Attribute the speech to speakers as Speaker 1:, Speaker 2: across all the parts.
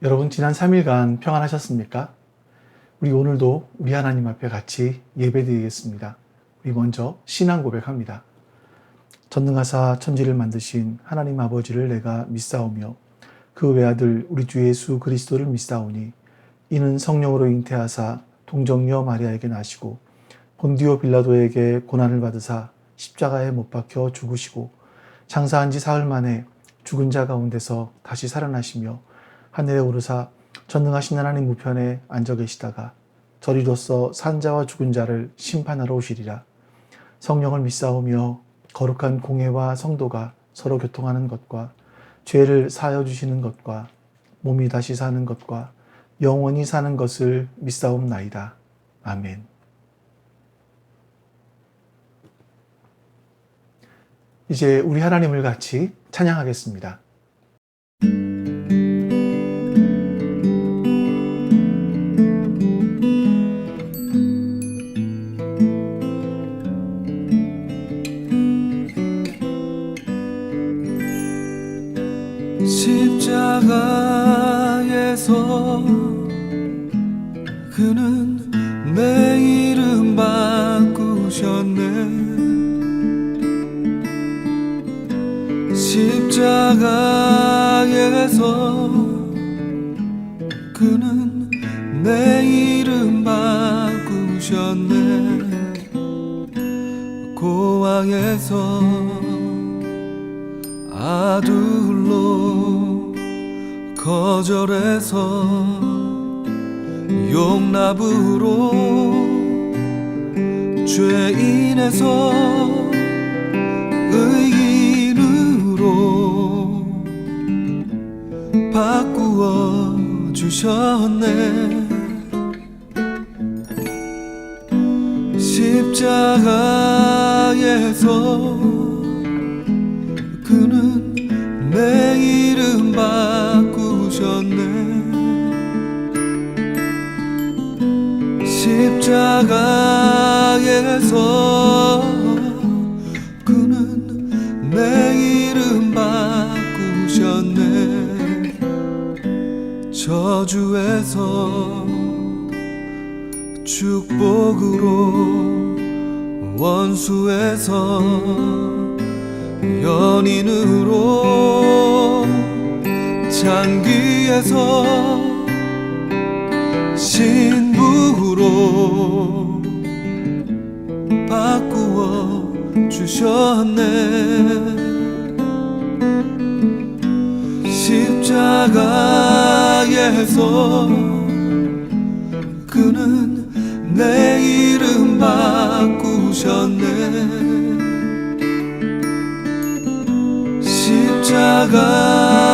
Speaker 1: 여러분 지난 3일간 평안하셨습니까? 우리 오늘도 우리 하나님 앞에 같이 예배드리겠습니다. 우리 먼저 신앙 고백합니다. 전능하사 천지를 만드신 하나님 아버지를 내가 믿사오며 그 외아들 우리 주 예수 그리스도를 믿사오니 이는 성령으로 잉태하사 동정녀 마리아에게 나시고 본디오 빌라도에게 고난을 받으사 십자가에 못 박혀 죽으시고 장사한 지 사흘 만에 죽은 자 가운데서 다시 살아나시며 하늘에 오르사 전능하신 하나님 우편에 앉아 계시다가 저리로서 산자와 죽은 자를 심판하러 오시리라. 성령을 믿사오며 거룩한 공회와 성도가 서로 교통하는 것과 죄를 사하여 주시는 것과 몸이 다시 사는 것과 영원히 사는 것을 믿사옵나이다. 아멘. 이제 우리 하나님을 같이 찬양하겠습니다.
Speaker 2: 십자가에서 그는 내 이름 바꾸셨네. 십자가에서 그는 내 이름 바꾸셨네. 고아에서 아들로 거절해서 용납으로 죄인에서 의인으로 바꾸어 주셨네. 십자가에서 그는 내 이름 바꾸셨네. 십자가에서 그는 내 이름 바꾸셨네. 저주에서 축복으로 원수에서 연인으로 장기에서 신부로 바꾸어 주셨네. 십자가에서 그는 내 이름 바꾸셨네.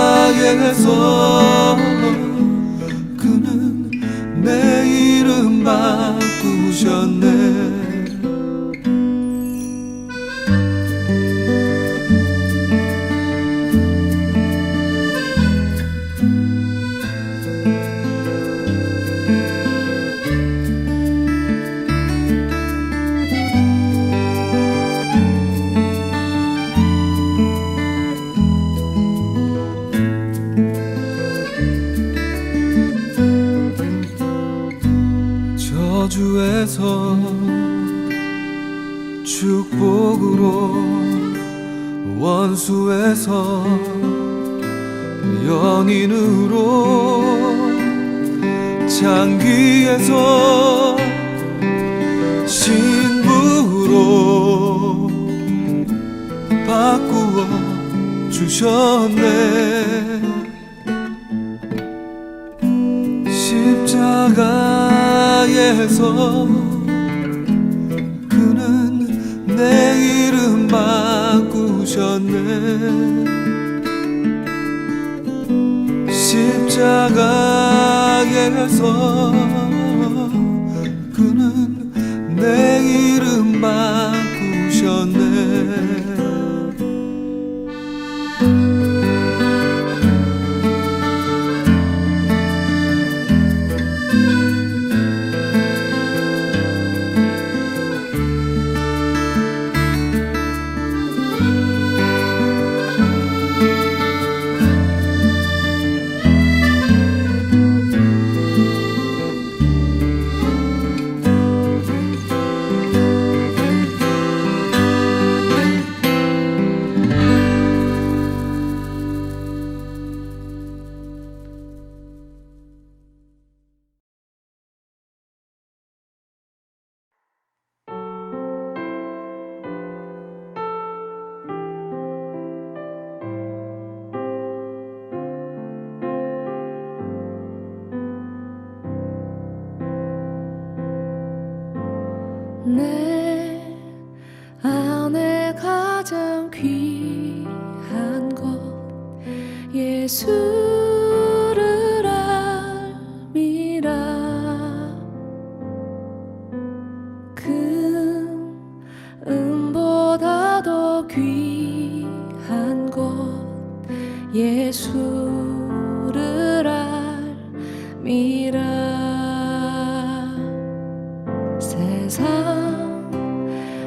Speaker 2: 십자가에서 그는 내 이름 바꾸셨네. 저주에서 축복으로 원수에서 연인으로 장기에서 신부로 바꾸어 주셨네. 십자가에서 그는 내 이름 바꾸셨네. 십자가에서 그는 내 이름 바꾸셨네.
Speaker 3: 가장 귀한 것 예수를 알미라. 금보다 더 귀한 것 예수를 알미라. 세상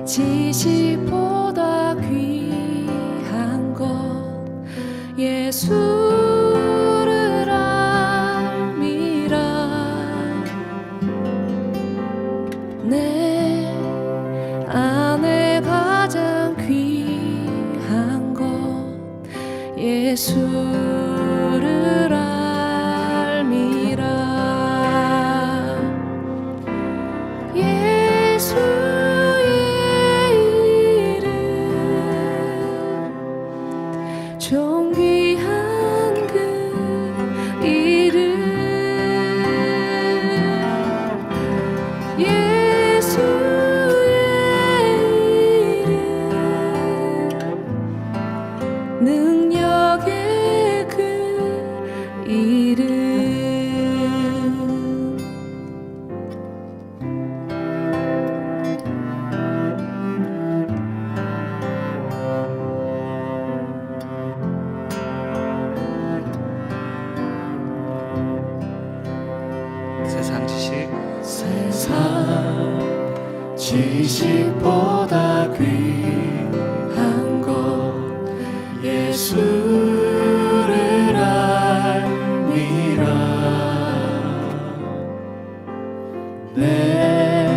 Speaker 3: 지식보다 귀한 것 예수를 알미라. 내 안에 가장 귀한 것 예수를 알미라. 예수의 이름 존귀한 그 이름 예수의 이름 능력의 그 이름.
Speaker 2: 세상 지식
Speaker 3: 세상 지식보다 귀한 것 예수를 알미라. 내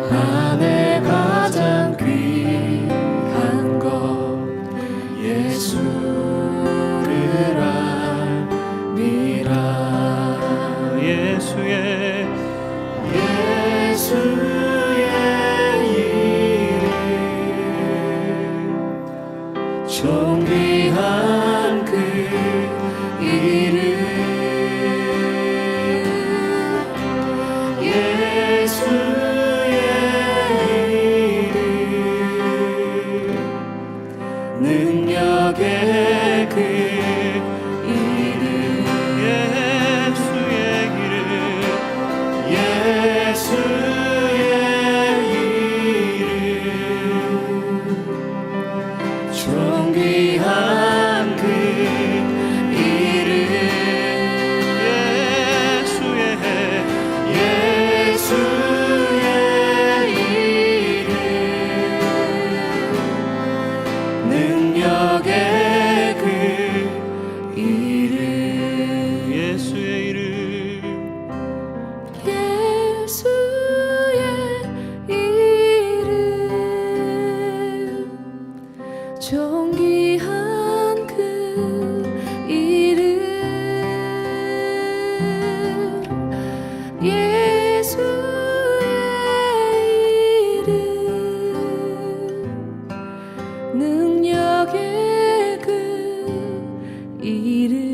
Speaker 3: 안에 가장 귀한 것 예수를 알미라.
Speaker 2: 예수의
Speaker 3: 이름 존귀한 그 이름 예수의 이름 능력의 그 이름
Speaker 2: 예수의 이름
Speaker 3: 예수의 이름 존귀한 그 이름 예수의 이름 능력의 그 이름
Speaker 2: 예수의 이름
Speaker 3: 예수의 이름 존귀한 그 이름 예수의 이름 능력의 그 이름.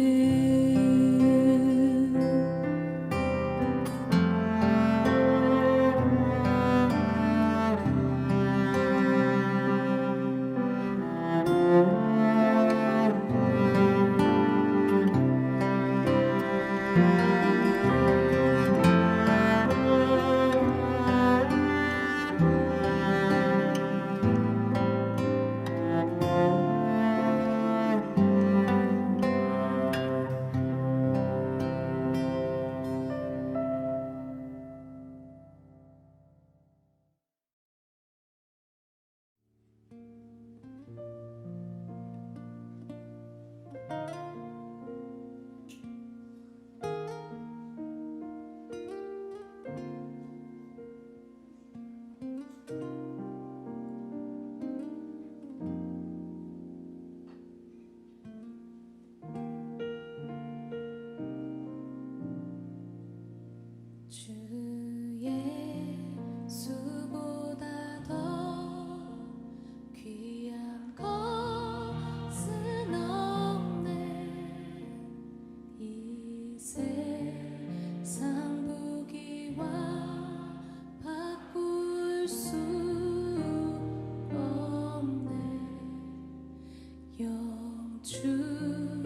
Speaker 3: 영축을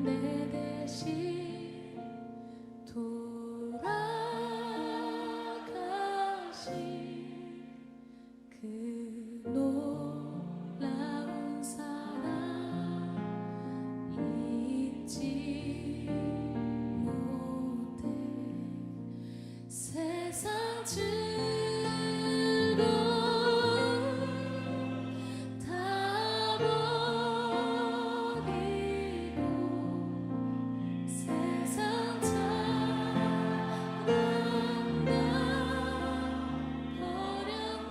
Speaker 3: 내 대신 돌아가신 그 놀라운 사랑 잊지 못해. 세상 즐거움 다 버리고 세상 자랑 다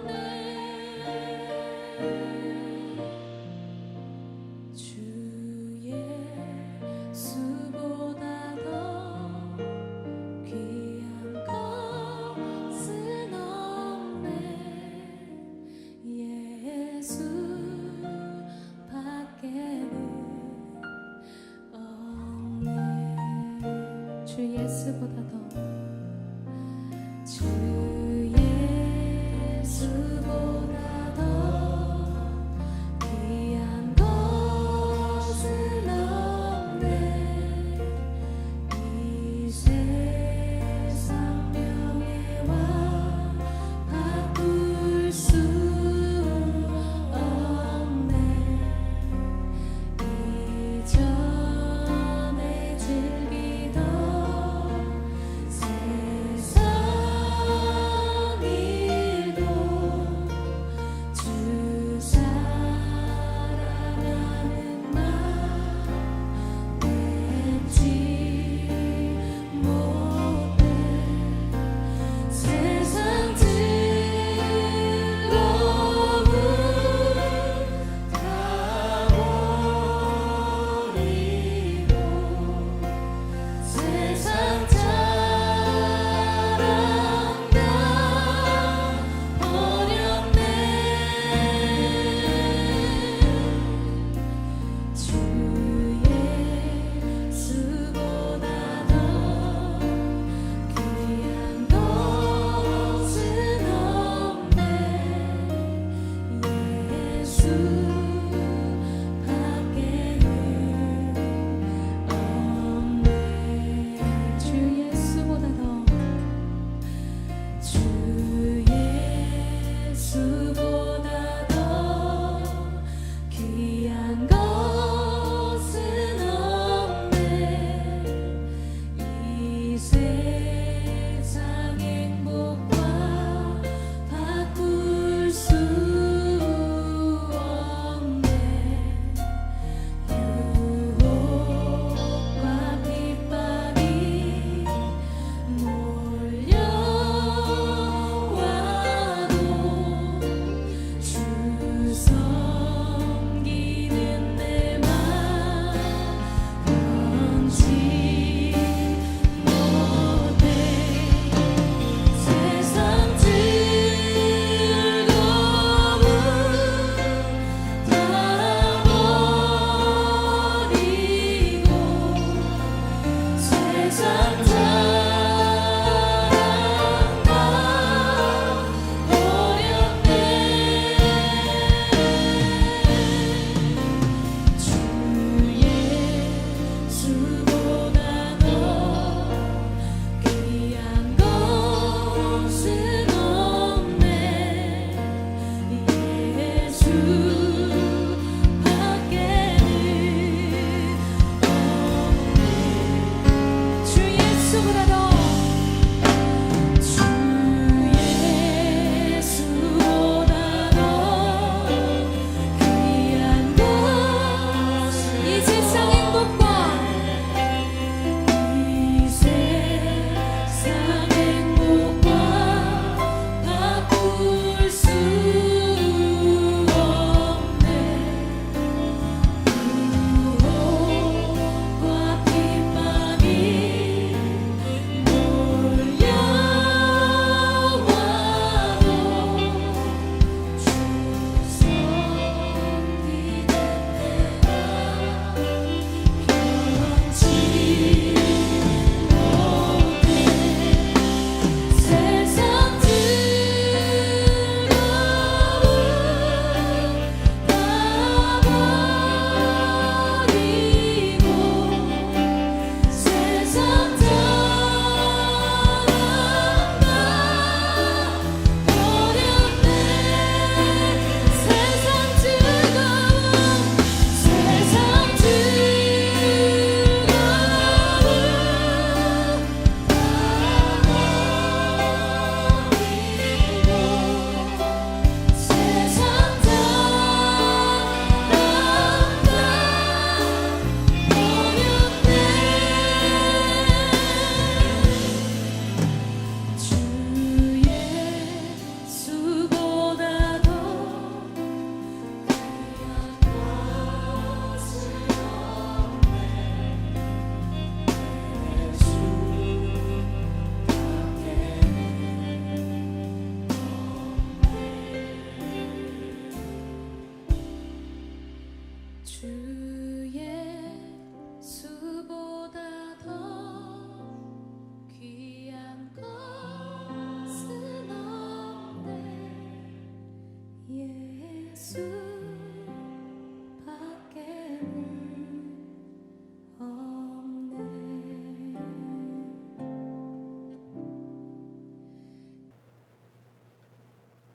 Speaker 3: 버렸네. 주 예수보다 더 귀한 것은 없네. 예수밖에는 없네. 주 예수보다 더 주 예수보다 더 귀한 것은 없네. 이 세상 명예와 바꿀 수 없네. 이전에 즐기던 주 예수보다 더 귀한 것은 없네. 예수밖에는 없네.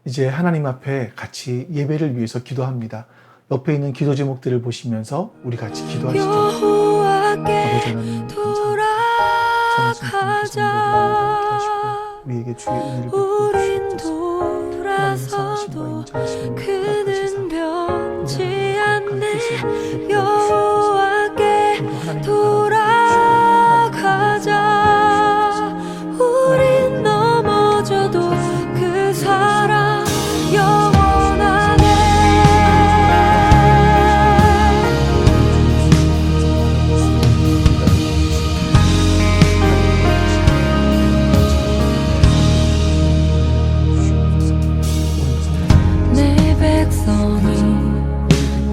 Speaker 1: 이제 하나님 앞에 같이 예배를 위해서 기도합니다. 옆에 있는 기도 제목들을 보시면서 우리 같이 기도하시죠.
Speaker 3: 여호와께
Speaker 1: 아버지 하나님 감사합니다. 우리에게 주의 은혜를 베풀어
Speaker 3: 우린
Speaker 1: 주시옵소서. 하나님의 선하심과
Speaker 3: 돌아서도
Speaker 1: 인자하심을
Speaker 3: 그는 변치 않네.
Speaker 1: 여호와께
Speaker 3: 여호와께 돌아가자. 우린 넘어져도 그 사랑 영원하네. 내 백성이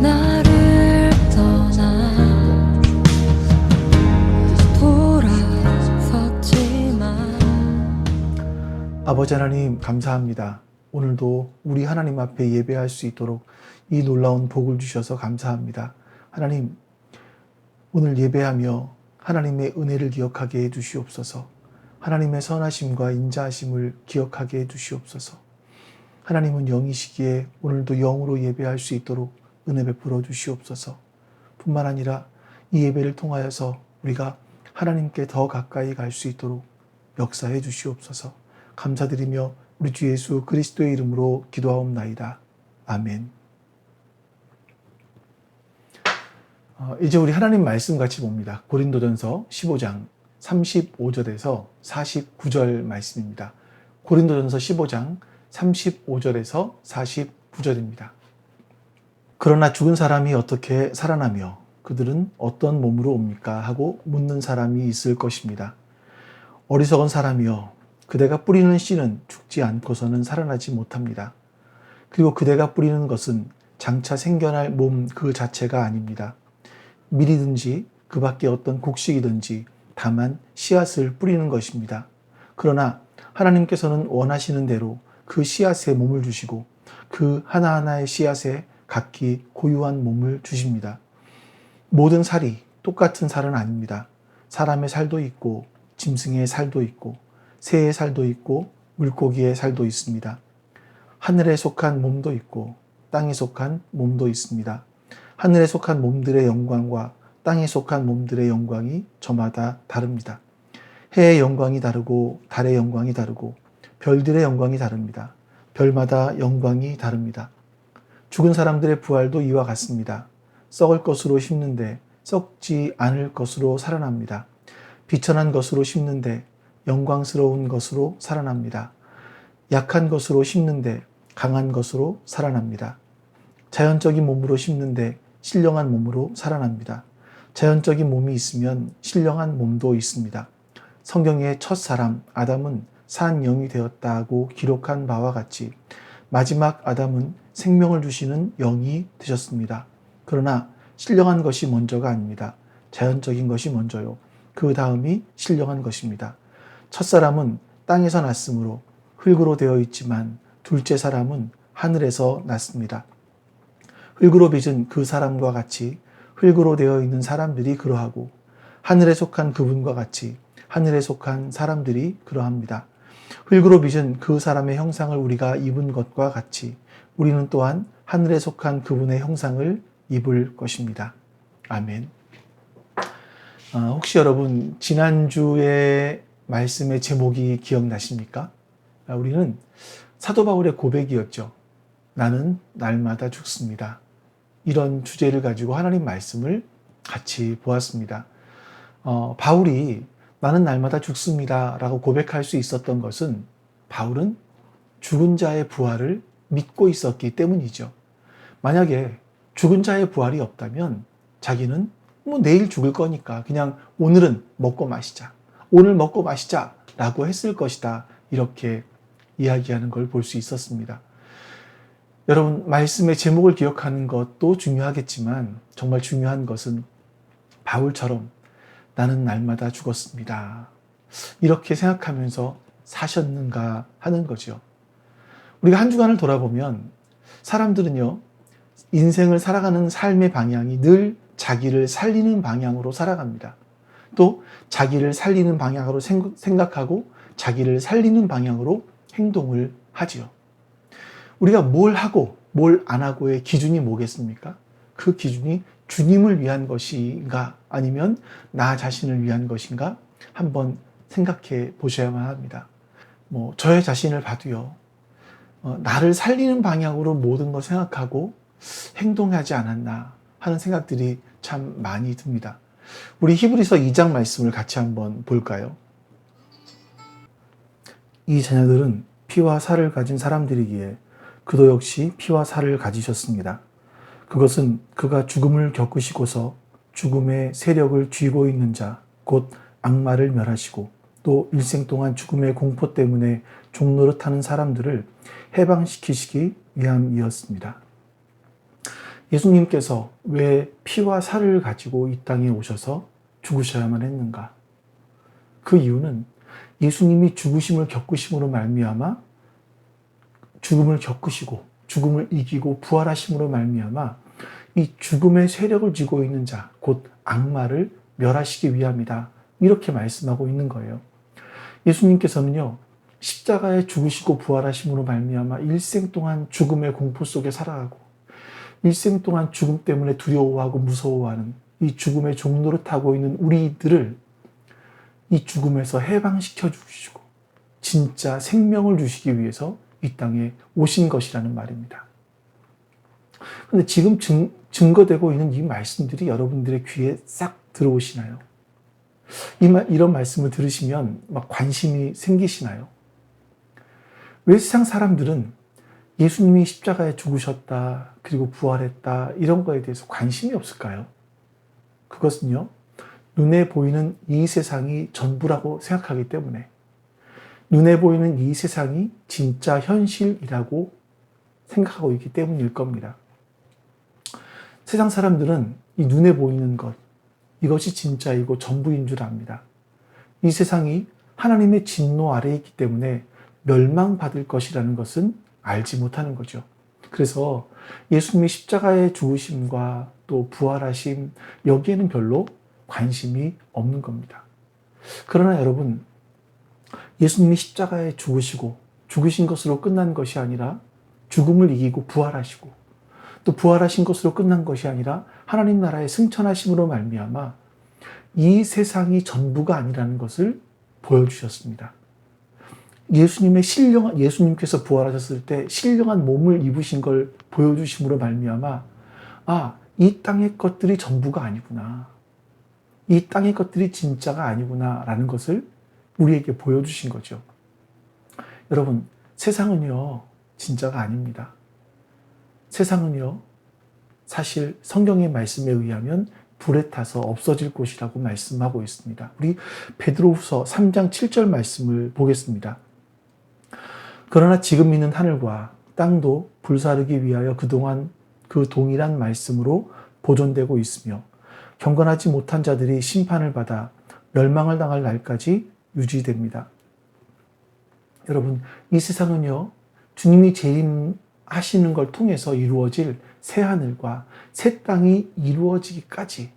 Speaker 3: 나를 떠나 돌아섰지만
Speaker 1: 아버지 하나님 감사합니다. 오늘도 우리 하나님 앞에 예배할 수 있도록 이 놀라운 복을 주셔서 감사합니다. 하나님, 오늘 예배하며 하나님의 은혜를 기억하게 해 주시옵소서. 하나님의 선하심과 인자하심을 기억하게 해 주시옵소서. 하나님은 영이시기에 오늘도 영으로 예배할 수 있도록 은혜 베풀어 주시옵소서. 뿐만 아니라 이 예배를 통하여서 우리가 하나님께 더 가까이 갈 수 있도록 역사해 주시옵소서. 감사드리며 우리 주 예수 그리스도의 이름으로 기도하옵나이다. 아멘. 이제 우리 하나님 말씀 같이 봅니다. 고린도전서 15장 35절에서 49절 말씀입니다. 고린도전서 15장 35절에서 49절입니다. 그러나 죽은 사람이 어떻게 살아나며 그들은 어떤 몸으로 옵니까? 하고 묻는 사람이 있을 것입니다. 어리석은 사람이여, 그대가 뿌리는 씨는 죽지 않고서는 살아나지 못합니다. 그리고 그대가 뿌리는 것은 장차 생겨날 몸 그 자체가 아닙니다. 밀이든지 그 밖에 어떤 곡식이든지 다만 씨앗을 뿌리는 것입니다. 그러나 하나님께서는 원하시는 대로 그 씨앗에 몸을 주시고 그 하나하나의 씨앗에 각기 고유한 몸을 주십니다. 모든 살이 똑같은 살은 아닙니다. 사람의 살도 있고 짐승의 살도 있고 새의 살도 있고 물고기의 살도 있습니다. 하늘에 속한 몸도 있고 땅에 속한 몸도 있습니다. 하늘에 속한 몸들의 영광과 땅에 속한 몸들의 영광이 저마다 다릅니다. 해의 영광이 다르고 달의 영광이 다르고 별들의 영광이 다릅니다. 별마다 영광이 다릅니다. 죽은 사람들의 부활도 이와 같습니다. 썩을 것으로 심는데 썩지 않을 것으로 살아납니다. 비천한 것으로 심는데 영광스러운 것으로 살아납니다. 약한 것으로 심는데 강한 것으로 살아납니다. 자연적인 몸으로 심는데 신령한 몸으로 살아납니다. 자연적인 몸이 있으면 신령한 몸도 있습니다. 성경의 첫 사람 아담은 산 영이 되었다고 기록한 바와 같이 마지막 아담은 생명을 주시는 영이 되셨습니다. 그러나 신령한 것이 먼저가 아닙니다. 자연적인 것이 먼저요. 그 다음이 신령한 것입니다. 첫 사람은 땅에서 났으므로 흙으로 되어 있지만 둘째 사람은 하늘에서 났습니다. 흙으로 빚은 그 사람과 같이 흙으로 되어 있는 사람들이 그러하고 하늘에 속한 그분과 같이 하늘에 속한 사람들이 그러합니다. 흙으로 빚은 그 사람의 형상을 우리가 입은 것과 같이 우리는 또한 하늘에 속한 그분의 형상을 입을 것입니다. 아멘. 혹시 여러분 지난주의 말씀의 제목이 기억나십니까? 우리는 사도 바울의 고백이었죠. 나는 날마다 죽습니다. 이런 주제를 가지고 하나님 말씀을 같이 보았습니다. 바울이 나는 날마다 죽습니다 라고 고백할 수 있었던 것은 바울은 죽은 자의 부활을 믿고 있었기 때문이죠. 만약에 죽은 자의 부활이 없다면 자기는 내일 죽을 거니까 그냥 오늘은 먹고 마시자. 오늘 먹고 마시자 라고 했을 것이다. 이렇게 이야기하는 걸 볼 수 있었습니다. 여러분, 말씀의 제목을 기억하는 것도 중요하겠지만 정말 중요한 것은 바울처럼 나는 날마다 죽었습니다. 이렇게 생각하면서 사셨는가 하는 거죠. 우리가 한 주간을 돌아보면 사람들은요, 인생을 살아가는 삶의 방향이 늘 자기를 살리는 방향으로 살아갑니다. 또 자기를 살리는 방향으로 생각하고 자기를 살리는 방향으로 행동을 하지요. 우리가 뭘 하고 뭘 안 하고의 기준이 뭐겠습니까? 그 기준이 주님을 위한 것인가 아니면 나 자신을 위한 것인가 한번 생각해 보셔야만 합니다. 저의 자신을 봐도요, 나를 살리는 방향으로 모든 걸 생각하고 행동하지 않았나 하는 생각들이 참 많이 듭니다. 우리 히브리서 2장 말씀을 같이 한번 볼까요? 이 자녀들은 피와 살을 가진 사람들이기에 그도 역시 피와 살을 가지셨습니다. 그것은 그가 죽음을 겪으시고서 죽음의 세력을 쥐고 있는 자, 곧 악마를 멸하시고 또 일생 동안 죽음의 공포 때문에 종노릇하는 사람들을 해방시키시기 위함이었습니다. 예수님께서 왜 피와 살을 가지고 이 땅에 오셔서 죽으셔야만 했는가? 그 이유는 예수님이 죽으심을 겪으심으로 말미암아 죽음을 겪으시고 죽음을 이기고 부활하심으로 말미암아 이 죽음의 세력을 쥐고 있는 자, 곧 악마를 멸하시기 위함이다. 이렇게 말씀하고 있는 거예요. 예수님께서는요, 십자가에 죽으시고 부활하심으로 말미암아 일생 동안 죽음의 공포 속에 살아가고 일생 동안 죽음 때문에 두려워하고 무서워하는 이 죽음의 종노릇하고 있는 우리들을 이 죽음에서 해방시켜 주시고 진짜 생명을 주시기 위해서 이 땅에 오신 것이라는 말입니다. 그런데 지금 증거되고 있는 이 말씀들이 여러분들의 귀에 싹 들어오시나요? 이런 말씀을 들으시면 막 관심이 생기시나요? 왜 세상 사람들은 예수님이 십자가에 죽으셨다, 그리고 부활했다, 이런 거에 대해서 관심이 없을까요? 그것은요, 눈에 보이는 이 세상이 전부라고 생각하기 때문에, 눈에 보이는 이 세상이 진짜 현실이라고 생각하고 있기 때문일 겁니다. 세상 사람들은 이 눈에 보이는 것, 이것이 진짜이고 전부인 줄 압니다. 이 세상이 하나님의 진노 아래에 있기 때문에 멸망받을 것이라는 것은 알지 못하는 거죠. 그래서 예수님이 십자가의 죽으심과 또 부활하심, 여기에는 별로 관심이 없는 겁니다. 그러나 여러분, 예수님이 십자가에 죽으신 것으로 끝난 것이 아니라 죽음을 이기고 부활하시고 또 부활하신 것으로 끝난 것이 아니라 하나님 나라의 승천하심으로 말미암아 이 세상이 전부가 아니라는 것을 보여주셨습니다. 예수님께서 부활하셨을 때 신령한 몸을 입으신 걸 보여주심으로 말미암아 이 땅의 것들이 전부가 아니구나. 이 땅의 것들이 진짜가 아니구나 라는 것을 우리에게 보여주신 거죠. 여러분, 세상은요, 진짜가 아닙니다. 세상은요, 사실 성경의 말씀에 의하면 불에 타서 없어질 곳이라고 말씀하고 있습니다. 우리 베드로후서 3장 7절 말씀을 보겠습니다. 그러나 지금 있는 하늘과 땅도 불사르기 위하여 그동안 그 동일한 말씀으로 보존되고 있으며 경건하지 못한 자들이 심판을 받아 멸망을 당할 날까지 유지됩니다. 여러분, 이 세상은요, 주님이 재림하시는 걸 통해서 이루어질 새 하늘과 새 땅이 이루어지기까지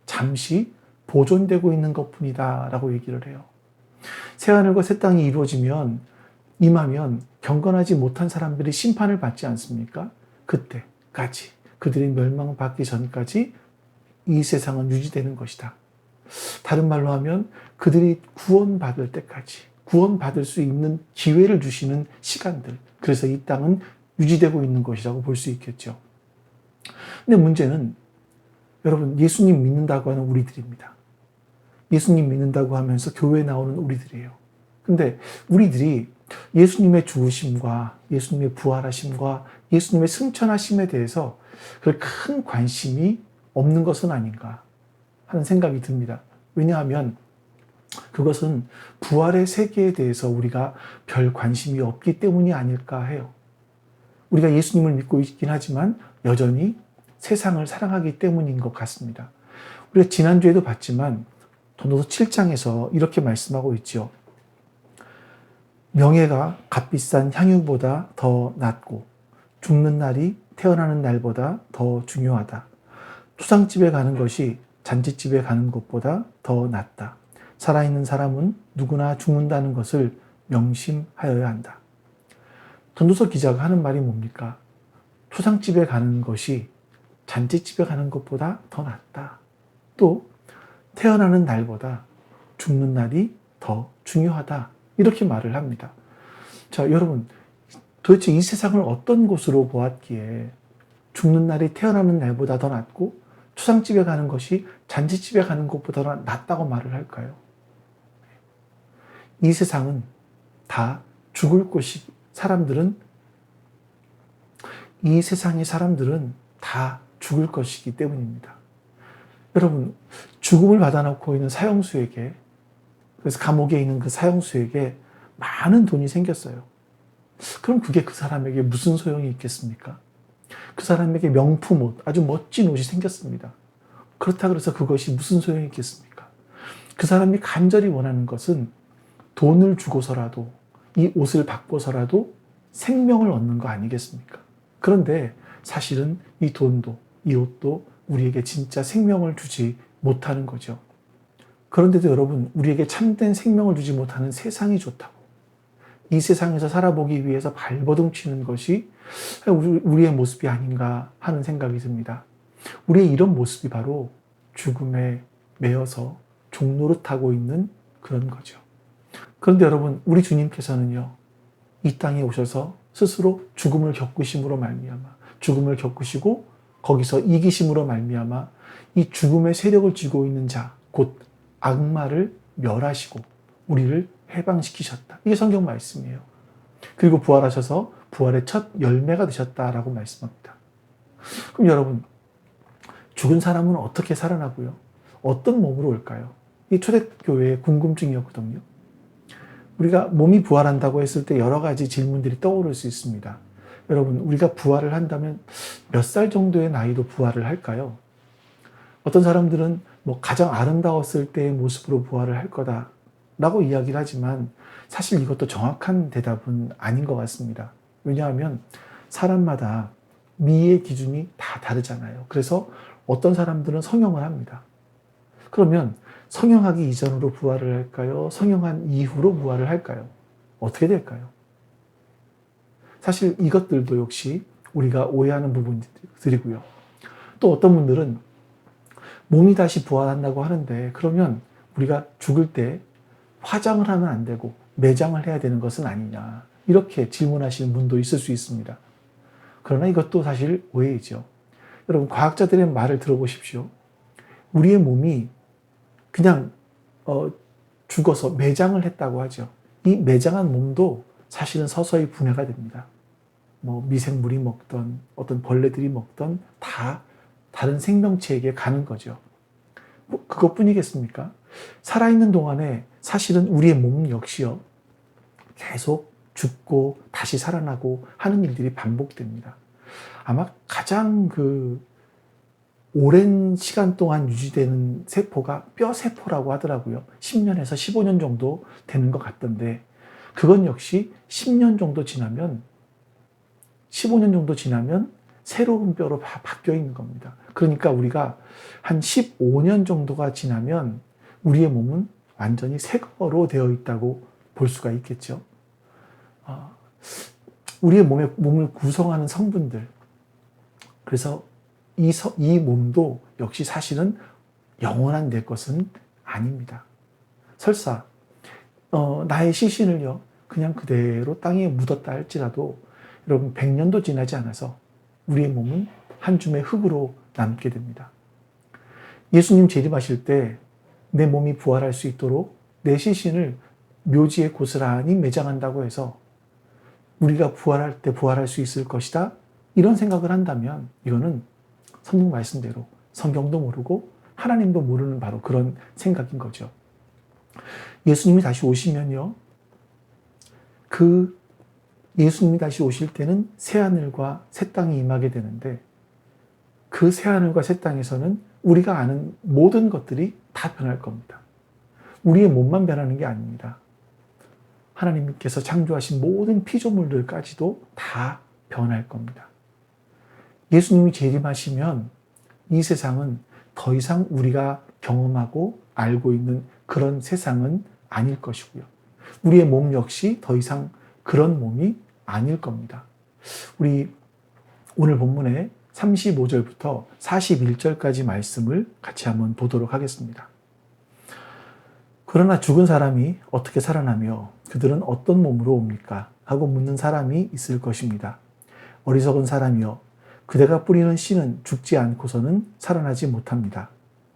Speaker 1: 잠시 보존되고 있는 것뿐이다 라고 얘기를 해요. 새 하늘과 새 땅이 임하면 경건하지 못한 사람들이 심판을 받지 않습니까? 그때까지, 그들이 멸망받기 전까지 이 세상은 유지되는 것이다. 다른 말로 하면 그들이 구원받을 때까지, 구원받을 수 있는 기회를 주시는 시간들, 그래서 이 땅은 유지되고 있는 것이라고 볼 수 있겠죠. 근데 문제는 여러분, 예수님 믿는다고 하는 우리들입니다. 예수님 믿는다고 하면서 교회에 나오는 우리들이에요. 근데 우리들이 예수님의 죽으심과 예수님의 부활하심과 예수님의 승천하심에 대해서 큰 관심이 없는 것은 아닌가 하는 생각이 듭니다. 왜냐하면 그것은 부활의 세계에 대해서 우리가 별 관심이 없기 때문이 아닐까 해요. 우리가 예수님을 믿고 있긴 하지만 여전히 세상을 사랑하기 때문인 것 같습니다. 우리가 지난주에도 봤지만 전도서 7장에서 이렇게 말씀하고 있죠. 명예가 값비싼 향유보다 더 낫고 죽는 날이 태어나는 날보다 더 중요하다. 초상집에 가는 것이 잔치집에 가는 것보다 더 낫다. 살아있는 사람은 누구나 죽는다는 것을 명심하여야 한다. 전도서 기자가 하는 말이 뭡니까? 초상집에 가는 것이 잔치집에 가는 것보다 더 낫다. 또 태어나는 날보다 죽는 날이 더 중요하다. 이렇게 말을 합니다. 자, 여러분, 도대체 이 세상을 어떤 곳으로 보았기에 죽는 날이 태어나는 날보다 더 낫고 초상집에 가는 것이 잔치집에 가는 것보다 더 낫다고 말을 할까요? 이 세상은 다 죽을 곳이 이 세상의 사람들은 다 죽을 것이기 때문입니다. 여러분, 죽음을 받아놓고 있는 사형수에게, 그래서 감옥에 있는 그 사형수에게 많은 돈이 생겼어요. 그럼 그게 그 사람에게 무슨 소용이 있겠습니까? 그 사람에게 명품 옷, 아주 멋진 옷이 생겼습니다. 그렇다 그래서 그것이 무슨 소용이 있겠습니까? 그 사람이 간절히 원하는 것은 돈을 주고서라도 이 옷을 바꿔서라도 생명을 얻는 거 아니겠습니까? 그런데 사실은 이 돈도 이 옷도 우리에게 진짜 생명을 주지 못하는 거죠. 그런데도 여러분, 우리에게 참된 생명을 주지 못하는 세상이 좋다고, 이 세상에서 살아보기 위해서 발버둥 치는 것이 우리의 모습이 아닌가 하는 생각이 듭니다. 우리의 이런 모습이 바로 죽음에 매여서 종노릇하고 있는 그런 거죠. 그런데 여러분, 우리 주님께서는요, 이 땅에 오셔서 스스로 죽음을 겪으심으로 말미암아, 죽음을 겪으시고 거기서 이기심으로 말미암아 이 죽음의 세력을 쥐고 있는 자, 곧 악마를 멸하시고 우리를 해방시키셨다. 이게 성경 말씀이에요. 그리고 부활하셔서 부활의 첫 열매가 되셨다라고 말씀합니다. 그럼 여러분, 죽은 사람은 어떻게 살아나고요? 어떤 몸으로 올까요? 이 초대교회의 궁금증이었거든요. 우리가 몸이 부활한다고 했을 때 여러 가지 질문들이 떠오를 수 있습니다. 여러분, 우리가 부활을 한다면 몇 살 정도의 나이로 부활을 할까요? 어떤 사람들은 가장 아름다웠을 때의 모습으로 부활을 할 거다라고 이야기를 하지만 사실 이것도 정확한 대답은 아닌 것 같습니다. 왜냐하면 사람마다 미의 기준이 다 다르잖아요. 그래서 어떤 사람들은 성형을 합니다. 그러면 성형하기 이전으로 부활을 할까요? 성형한 이후로 부활을 할까요? 어떻게 될까요? 사실 이것들도 역시 우리가 오해하는 부분들이고요. 또 어떤 분들은 몸이 다시 부활한다고 하는데 그러면 우리가 죽을 때 화장을 하면 안 되고 매장을 해야 되는 것은 아니냐, 이렇게 질문하시는 분도 있을 수 있습니다. 그러나 이것도 사실 오해이죠. 여러분, 과학자들의 말을 들어보십시오. 우리의 몸이 그냥 죽어서 매장을 했다고 하죠. 이 매장한 몸도 사실은 서서히 분해가 됩니다. 미생물이 먹던 어떤 벌레들이 먹던 다 다른 생명체에게 가는 거죠. 그것뿐이겠습니까? 살아있는 동안에 사실은 우리의 몸 역시요, 계속 죽고 다시 살아나고 하는 일들이 반복됩니다. 아마 가장 오랜 시간 동안 유지되는 세포가 뼈세포라고 하더라고요. 10년에서 15년 정도 되는 것 같던데, 그건 역시 10년 정도 지나면, 15년 정도 지나면 새로운 뼈로 바뀌어 있는 겁니다. 그러니까 우리가 한 15년 정도가 지나면 우리의 몸은 완전히 새 거로 되어 있다고 볼 수가 있겠죠. 우리의 몸을 구성하는 성분들, 그래서 이 몸도 역시 사실은 영원한 내 것은 아닙니다. 설사 나의 시신을요 그냥 그대로 땅에 묻었다 할지라도 여러분 100년도 지나지 않아서 우리의 몸은 한 줌의 흙으로 남게 됩니다. 예수님 재림하실 때 내 몸이 부활할 수 있도록 내 시신을 묘지에 고스란히 매장한다고 해서 우리가 부활할 때 부활할 수 있을 것이다, 이런 생각을 한다면 이거는 성경 말씀대로 성경도 모르고 하나님도 모르는 바로 그런 생각인 거죠. 예수님이 다시 오시면요, 그 예수님이 다시 오실 때는 새하늘과 새 땅이 임하게 되는데 그 새하늘과 새 땅에서는 우리가 아는 모든 것들이 다 변할 겁니다. 우리의 몸만 변하는 게 아닙니다. 하나님께서 창조하신 모든 피조물들까지도 다 변할 겁니다. 예수님이 재림하시면 이 세상은 더 이상 우리가 경험하고 알고 있는 그런 세상은 아닐 것이고요. 우리의 몸 역시 더 이상 그런 몸이 아닐 겁니다. 우리 오늘 본문의 35절부터 41절까지 말씀을 같이 한번 보도록 하겠습니다. 그러나 죽은 사람이 어떻게 살아나며 그들은 어떤 몸으로 옵니까? 하고 묻는 사람이 있을 것입니다. 어리석은 사람이여, 그대가 뿌리는 씨는 죽지 않고서는 살아나지 못합니다.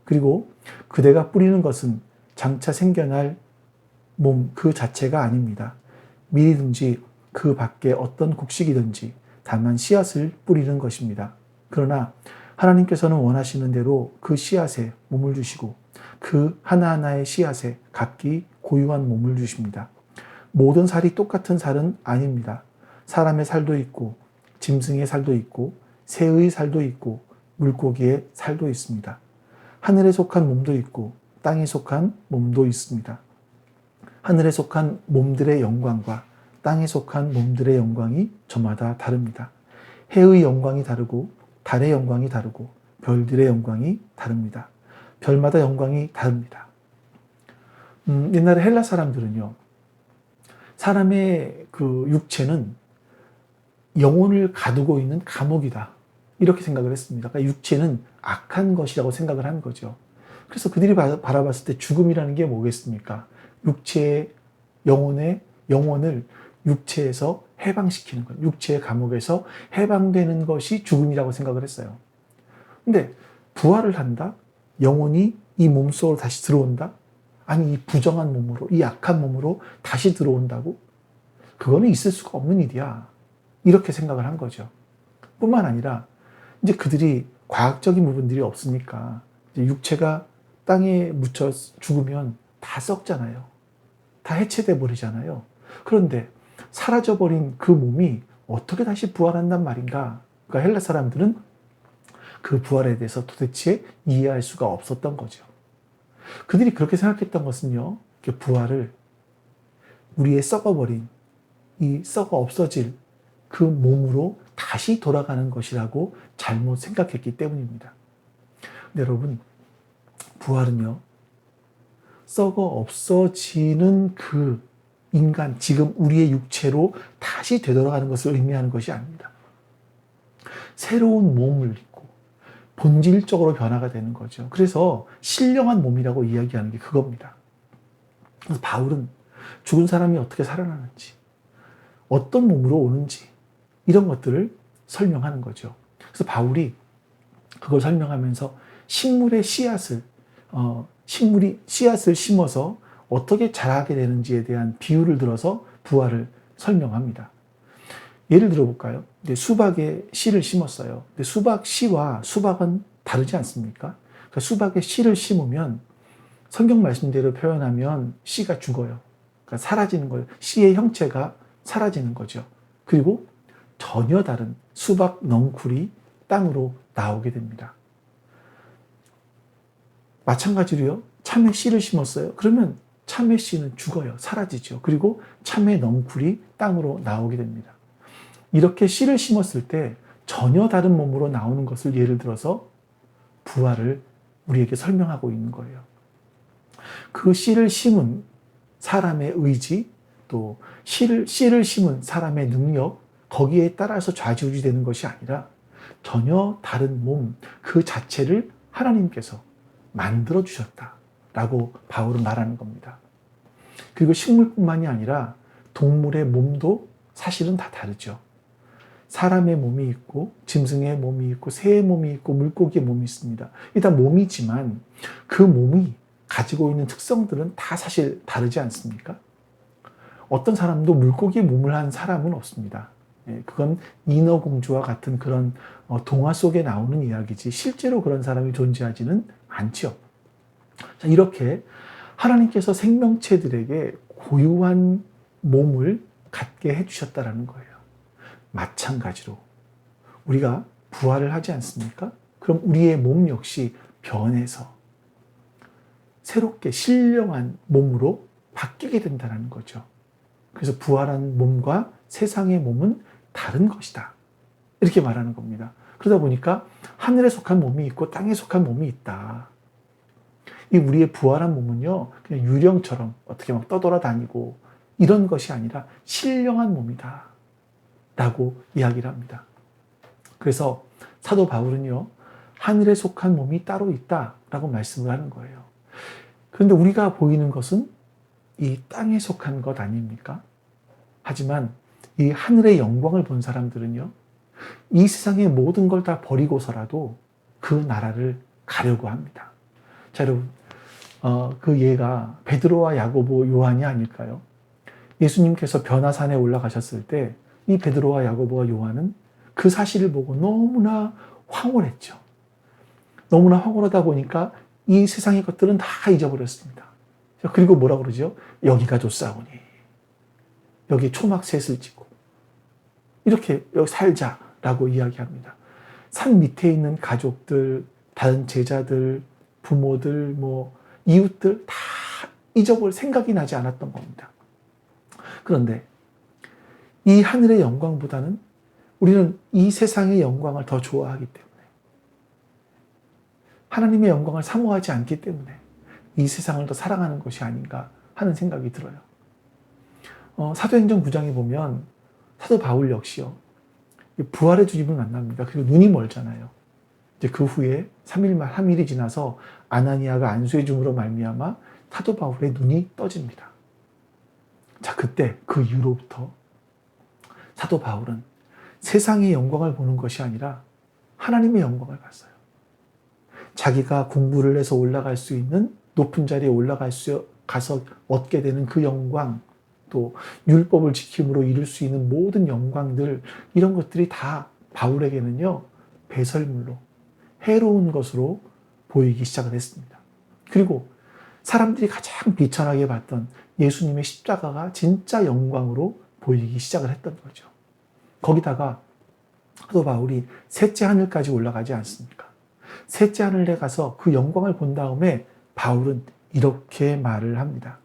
Speaker 1: 그리고 그대가 뿌리는 것은 장차 생겨날 몸 그 자체가 아닙니다. 밀이든지 그 밖에 어떤 곡식이든지 다만 씨앗을 뿌리는 것입니다. 그러나 하나님께서는 원하시는 대로 그 씨앗에 몸을 주시고 그 하나하나의 씨앗에 각기 고유한 몸을 주십니다. 모든 살이 똑같은 살은 아닙니다. 사람의 살도 있고 짐승의 살도 있고 새의 살도 있고 물고기의 살도 있습니다. 하늘에 속한 몸도 있고 땅에 속한 몸도 있습니다. 하늘에 속한 몸들의 영광과 땅에 속한 몸들의 영광이 저마다 다릅니다. 해의 영광이 다르고 달의 영광이 다르고 별들의 영광이 다릅니다. 별마다 영광이 다릅니다. 옛날에 헬라 사람들은요, 사람의 그 육체는 영혼을 가두고 있는 감옥이다, 이렇게 생각을 했습니다. 그러니까 육체는 악한 것이라고 생각을 한 거죠. 그래서 그들이 바라봤을 때 죽음이라는 게 뭐겠습니까? 육체의 영혼을 육체에서 해방시키는 것, 육체의 감옥에서 해방되는 것이 죽음이라고 생각을 했어요. 근데 부활을 한다? 영혼이 이 몸속으로 다시 들어온다? 아니, 이 부정한 몸으로, 이 악한 몸으로 다시 들어온다고? 그거는 있을 수가 없는 일이야, 이렇게 생각을 한 거죠. 뿐만 아니라 이제 그들이 과학적인 부분들이 없으니까 이제 육체가 땅에 묻혀 죽으면 다 썩잖아요. 다 해체돼 버리잖아요. 그런데 사라져버린 그 몸이 어떻게 다시 부활한단 말인가? 그러니까 헬라 사람들은 그 부활에 대해서 도대체 이해할 수가 없었던 거죠. 그들이 그렇게 생각했던 것은요, 부활을 우리의 썩어버린, 이 썩어 없어질 그 몸으로 다시 돌아가는 것이라고 잘못 생각했기 때문입니다. 근데 여러분, 부활은요, 썩어 없어지는 그 인간, 지금 우리의 육체로 다시 되돌아가는 것을 의미하는 것이 아닙니다. 새로운 몸을 입고 본질적으로 변화가 되는 거죠. 그래서 신령한 몸이라고 이야기하는 게 그겁니다. 그래서 바울은 죽은 사람이 어떻게 살아나는지, 어떤 몸으로 오는지, 이런 것들을 설명하는 거죠. 그래서 바울이 그걸 설명하면서 식물의 씨앗을 심어서 어떻게 자라게 되는지에 대한 비유를 들어서 부활을 설명합니다. 예를 들어볼까요? 수박에 씨를 심었어요. 근데 수박 씨와 수박은 다르지 않습니까? 그러니까 수박에 씨를 심으면 성경 말씀대로 표현하면 씨가 죽어요. 그러니까 사라지는 거예요. 씨의 형체가 사라지는 거죠. 그리고 전혀 다른 수박 넝쿨이 땅으로 나오게 됩니다. 마찬가지로요, 참외 씨를 심었어요. 그러면 참외 씨는 죽어요. 사라지죠. 그리고 참외 넝쿨이 땅으로 나오게 됩니다. 이렇게 씨를 심었을 때 전혀 다른 몸으로 나오는 것을 예를 들어서 부활을 우리에게 설명하고 있는 거예요. 그 씨를 심은 사람의 의지, 또 씨를 심은 사람의 능력, 거기에 따라서 좌지우지 되는 것이 아니라 전혀 다른 몸 그 자체를 하나님께서 만들어 주셨다라고 바울은 말하는 겁니다. 그리고 식물뿐만이 아니라 동물의 몸도 사실은 다 다르죠. 사람의 몸이 있고 짐승의 몸이 있고 새의 몸이 있고 물고기의 몸이 있습니다. 일단 몸이지만 그 몸이 가지고 있는 특성들은 다 사실 다르지 않습니까? 어떤 사람도 물고기의 몸을 한 사람은 없습니다. 그건 인어공주와 같은 그런 동화 속에 나오는 이야기지 실제로 그런 사람이 존재하지는 않죠. 자, 이렇게 하나님께서 생명체들에게 고유한 몸을 갖게 해주셨다라는 거예요. 마찬가지로 우리가 부활을 하지 않습니까? 그럼 우리의 몸 역시 변해서 새롭게 신령한 몸으로 바뀌게 된다는 거죠. 그래서 부활한 몸과 세상의 몸은 다른 것이다. 이렇게 말하는 겁니다. 그러다 보니까 하늘에 속한 몸이 있고 땅에 속한 몸이 있다. 이 우리의 부활한 몸은요, 그냥 유령처럼 어떻게 막 떠돌아다니고 이런 것이 아니라 신령한 몸이다. 라고 이야기를 합니다. 그래서 사도 바울은요, 하늘에 속한 몸이 따로 있다. 라고 말씀을 하는 거예요. 그런데 우리가 보이는 것은 이 땅에 속한 것 아닙니까? 하지만 이 하늘의 영광을 본 사람들은요, 이 세상의 모든 걸 다 버리고서라도 그 나라를 가려고 합니다. 자, 여러분, 그 예가 베드로와 야고보, 요한이 아닐까요? 예수님께서 변화산에 올라가셨을 때 이 베드로와 야고보와 요한은 그 사실을 보고 너무나 황홀했죠. 너무나 황홀하다 보니까 이 세상의 것들은 다 잊어버렸습니다. 그리고 뭐라 그러죠? 여기가 좋사오니, 여기 초막셋을 지고 이렇게 여기 살자라고 이야기합니다. 산 밑에 있는 가족들, 다른 제자들, 부모들, 이웃들 다 잊어버릴 생각이 나지 않았던 겁니다. 그런데 이 하늘의 영광보다는 우리는 이 세상의 영광을 더 좋아하기 때문에, 하나님의 영광을 사모하지 않기 때문에 이 세상을 더 사랑하는 것이 아닌가 하는 생각이 들어요. 사도행전 9장에 보면 사도 바울 역시요, 부활의 주님을 만납니다. 그리고 눈이 멀잖아요. 이제 그 후에 3일이 지나서 아나니아가 안수해 줌으로 말미암아 사도 바울의 눈이 떠집니다. 자, 그때 그 이후로부터 사도 바울은 세상의 영광을 보는 것이 아니라 하나님의 영광을 봤어요. 자기가 공부를 해서 올라갈 수 있는 높은 자리에 가서 얻게 되는 그 영광, 또 율법을 지킴으로 이룰 수 있는 모든 영광들, 이런 것들이 다 바울에게는요, 배설물로, 해로운 것으로 보이기 시작을 했습니다. 그리고 사람들이 가장 비천하게 봤던 예수님의 십자가가 진짜 영광으로 보이기 시작을 했던 거죠. 거기다가 사도 바울이 셋째 하늘까지 올라가지 않습니까? 셋째 하늘에 가서 그 영광을 본 다음에 바울은 이렇게 말을 합니다.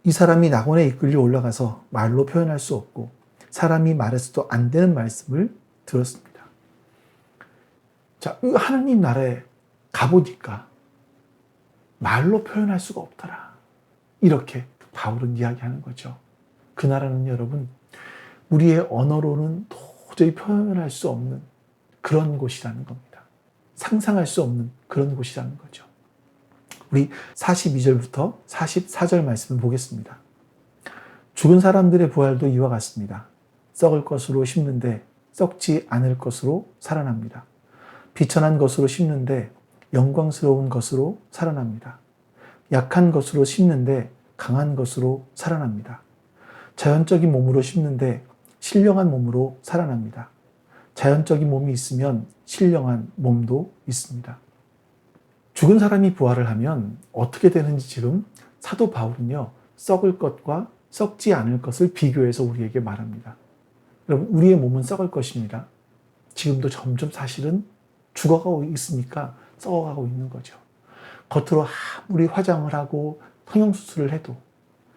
Speaker 1: 이 사람이 낙원에 이끌려 올라가서 말로 표현할 수 없고 사람이 말해서도 안 되는 말씀을 들었습니다. 자, 하나님 나라에 가보니까 말로 표현할 수가 없더라. 이렇게 바울은 이야기하는 거죠. 그 나라는 여러분, 우리의 언어로는 도저히 표현할 수 없는 그런 곳이라는 겁니다. 상상할 수 없는 그런 곳이라는 거죠. 우리 42절부터 44절 말씀을 보겠습니다. 죽은 사람들의 부활도 이와 같습니다. 썩을 것으로 심는데 썩지 않을 것으로 살아납니다. 비천한 것으로 심는데 영광스러운 것으로 살아납니다. 약한 것으로 심는데 강한 것으로 살아납니다. 자연적인 몸으로 심는데 신령한 몸으로 살아납니다. 자연적인 몸이 있으면 신령한 몸도 있습니다. 죽은 사람이 부활을 하면 어떻게 되는지 지금 사도 바울은요, 썩을 것과 썩지 않을 것을 비교해서 우리에게 말합니다. 여러분, 우리의 몸은 썩을 것입니다. 지금도 점점 사실은 죽어가고 있으니까 썩어가고 있는 거죠. 겉으로 아무리 화장을 하고 성형수술을 해도